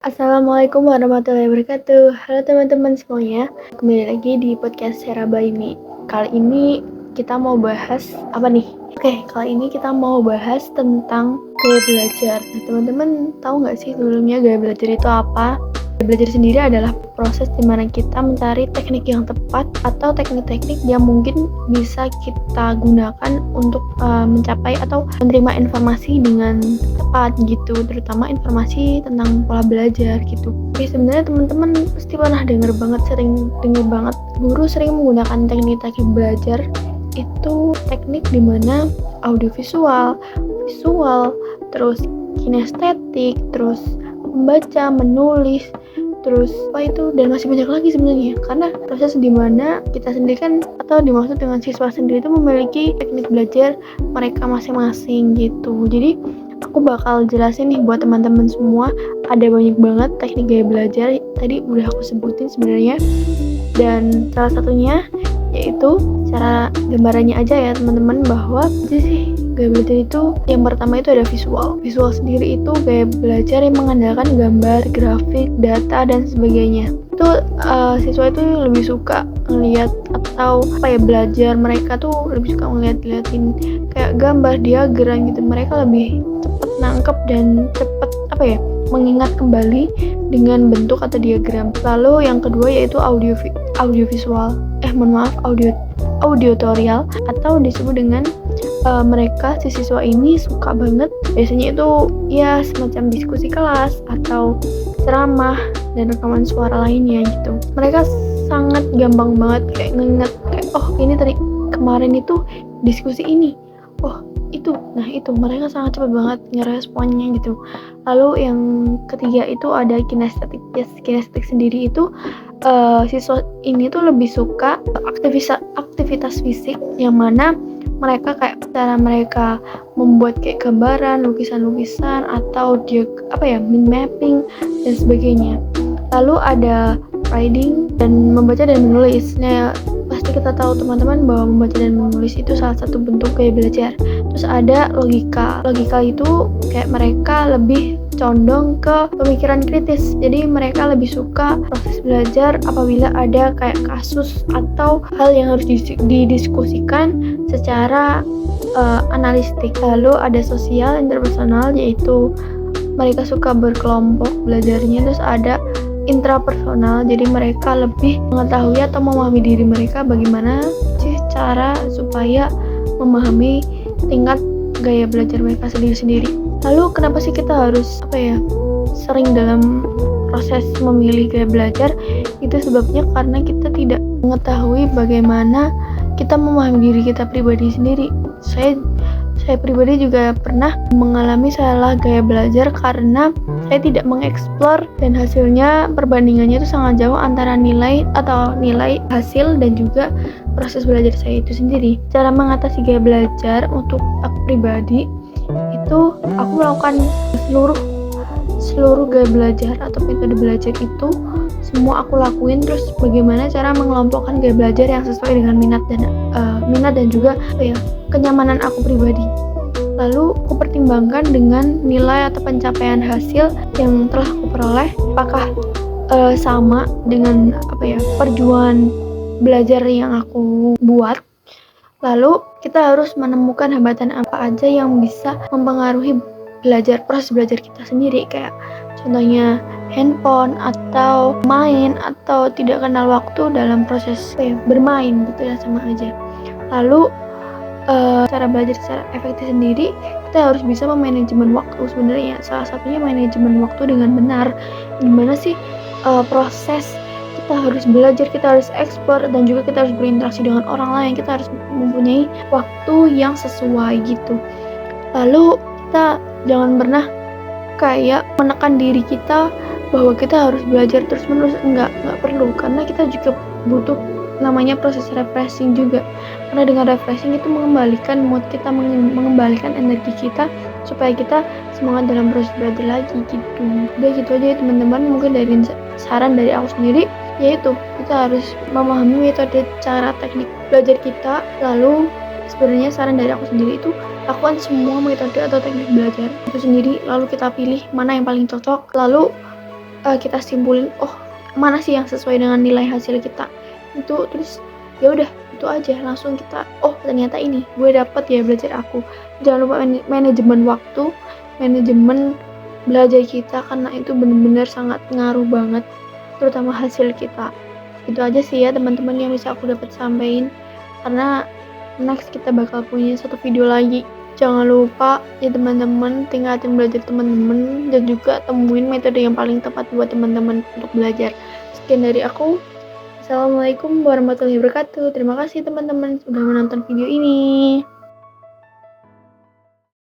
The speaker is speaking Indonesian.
Assalamualaikum warahmatullahi wabarakatuh. Halo teman-teman semuanya, kembali lagi di podcast Sera by Me. Kali ini kita mau bahas apa nih? Oke, kali ini kita mau bahas tentang gaya belajar. Nah, teman-teman tahu nggak sih sebelumnya gaya belajar itu apa? Gaya belajar sendiri adalah proses di mana kita mencari teknik yang tepat atau teknik-teknik yang mungkin bisa kita gunakan untuk mencapai atau menerima informasi dengan tepat gitu, terutama informasi tentang pola belajar gitu. Oke, sebenarnya teman-teman pasti pernah sering dengar banget guru sering menggunakan teknik-teknik belajar itu teknik dimana audiovisual, visual, terus kinestetik, terus membaca, menulis, terus apa itu dan masih banyak lagi sebenarnya, karena proses dimana kita sendiri kan atau dimaksud dengan siswa sendiri itu memiliki teknik belajar mereka masing-masing gitu. Jadi aku bakal jelasin nih buat teman-teman semua, ada banyak banget teknik gaya belajar tadi udah aku sebutin sebenarnya, dan salah satunya yaitu cara gambarannya aja ya teman-teman, bahwa jadi sih gaya belajar itu yang pertama itu ada visual sendiri itu gaya belajar yang mengandalkan gambar, grafik, data dan sebagainya. Itu siswa itu lebih suka ngelihat atau belajar mereka tuh lebih suka ngeliatin kayak gambar, diagram gitu. Mereka lebih cepet nangkep dan cepet mengingat kembali dengan bentuk atau diagram. Lalu yang kedua yaitu audiovisual audiotorial atau disebut dengan mereka si siswa ini suka banget biasanya itu ya semacam diskusi kelas atau ceramah dan rekaman suara lainnya gitu. Mereka sangat gampang banget kayak nginget kayak ini tadi kemarin itu diskusi ini, itu mereka sangat cepat banget ngeresponnya gitu. Lalu yang ketiga itu ada kinestetik. Kinestetik sendiri itu siswa ini tuh lebih suka aktivitas fisik yang mana mereka kayak cara mereka membuat kayak gambaran, lukisan-lukisan atau dia mind mapping dan sebagainya. Lalu ada writing dan membaca dan menulis. Nah, pasti kita tahu teman-teman bahwa membaca dan menulis itu salah satu bentuk gaya belajar. Terus ada logika itu kayak mereka lebih condong ke pemikiran kritis. Jadi mereka lebih suka proses belajar apabila ada kayak kasus atau hal yang harus didiskusikan secara analistik. Lalu ada sosial interpersonal, yaitu mereka suka berkelompok belajarnya. Terus ada intrapersonal, jadi mereka lebih mengetahui atau memahami diri mereka, bagaimana sih cara supaya memahami tingkat gaya belajar mereka sendiri-sendiri. Lalu kenapa sih kita harus sering dalam proses memilih gaya belajar? Itu sebabnya karena kita tidak mengetahui bagaimana kita memahami diri kita pribadi sendiri. Saya pribadi juga pernah mengalami salah gaya belajar karena saya tidak mengeksplor dan hasilnya perbandingannya itu sangat jauh antara nilai hasil dan juga proses belajar saya itu sendiri. Cara mengatasi gaya belajar untuk aku pribadi itu aku melakukan seluruh gaya belajar atau metode belajar itu semua aku lakuin. Terus bagaimana cara mengelompokkan gaya belajar yang sesuai dengan minat dan juga kenyamanan aku pribadi. Lalu aku pertimbangkan dengan nilai atau pencapaian hasil yang telah aku peroleh, apakah sama dengan perjuangan belajar yang aku buat. Lalu kita harus menemukan hambatan apa aja yang bisa mempengaruhi proses belajar kita sendiri, kayak contohnya handphone atau main atau tidak kenal waktu dalam proses bermain gitu ya, sama aja. Lalu cara belajar secara efektif sendiri, kita harus bisa memanajemen waktu. Sebenarnya salah satunya manajemen waktu dengan benar. Gimana sih proses kita harus belajar, kita harus eksplor, dan juga kita harus berinteraksi dengan orang lain. Kita harus mempunyai waktu yang sesuai gitu. Lalu kita jangan pernah kayak menekan diri kita bahwa kita harus belajar terus-menerus. Enggak perlu, karena kita juga butuh namanya proses refreshing juga. Karena dengan refreshing itu mengembalikan mood kita, mengembalikan energi kita supaya kita semangat dalam proses belajar lagi gitu. Udah gitu aja ya teman-teman, mungkin dari saran dari aku sendiri yaitu kita harus memahami metode cara teknik belajar kita. Lalu sebenarnya saran dari aku sendiri itu lakukan semua metode atau teknik belajar itu sendiri, lalu kita pilih mana yang paling cocok. Lalu kita simpulin, oh mana sih yang sesuai dengan nilai hasil kita itu, terus ya udah itu aja langsung kita, oh ternyata ini gue dapet ya belajar aku. Jangan lupa manajemen waktu, manajemen belajar kita, karena itu bener-bener sangat ngaruh banget terutama hasil kita. Itu aja sih ya teman-teman yang bisa aku dapat sampaikan, karena next kita bakal punya satu video lagi. Jangan lupa ya teman-teman, tingkatin belajar teman-teman dan juga temuin metode yang paling tepat buat teman-teman untuk belajar. Sekian dari aku. Assalamualaikum warahmatullahi wabarakatuh. Terima kasih teman-teman sudah menonton video ini.